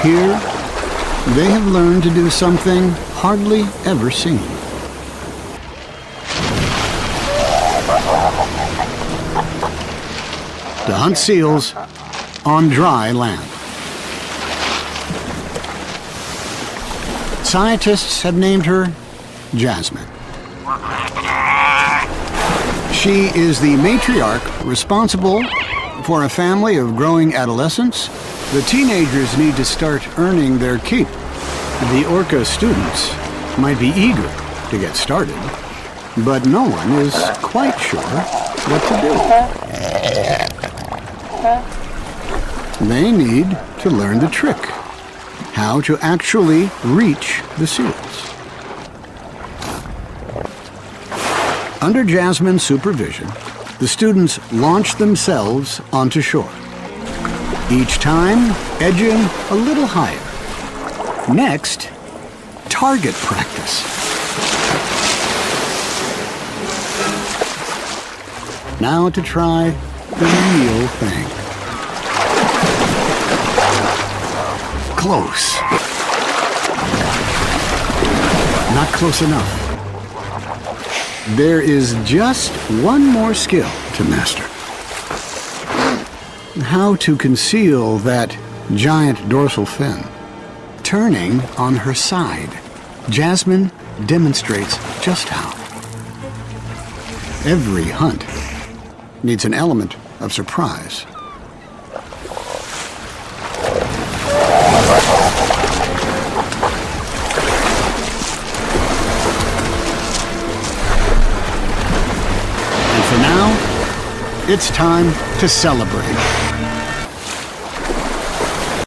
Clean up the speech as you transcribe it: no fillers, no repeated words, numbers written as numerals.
Here, they have learned to do something hardly ever seen. To hunt seals on dry land. Scientists have named her Jasmine. She is the matriarch responsible for a family of growing adolescents. The teenagers need to start earning their keep. The orca students might be eager to get started, but no one is quite sure what to do. They need to learn the trick, how to actually reach the seals. Under Jasmine's supervision, the students launch themselves onto shore, each time edging a little higher. Next, target practice. Now to try the real thing. Close. Not close enough. There is just one more skill to master. How to conceal that giant dorsal fin. Turning on her side, Jasmine demonstrates just how. Every hunt needs an element of surprise. And for now, it's time to celebrate.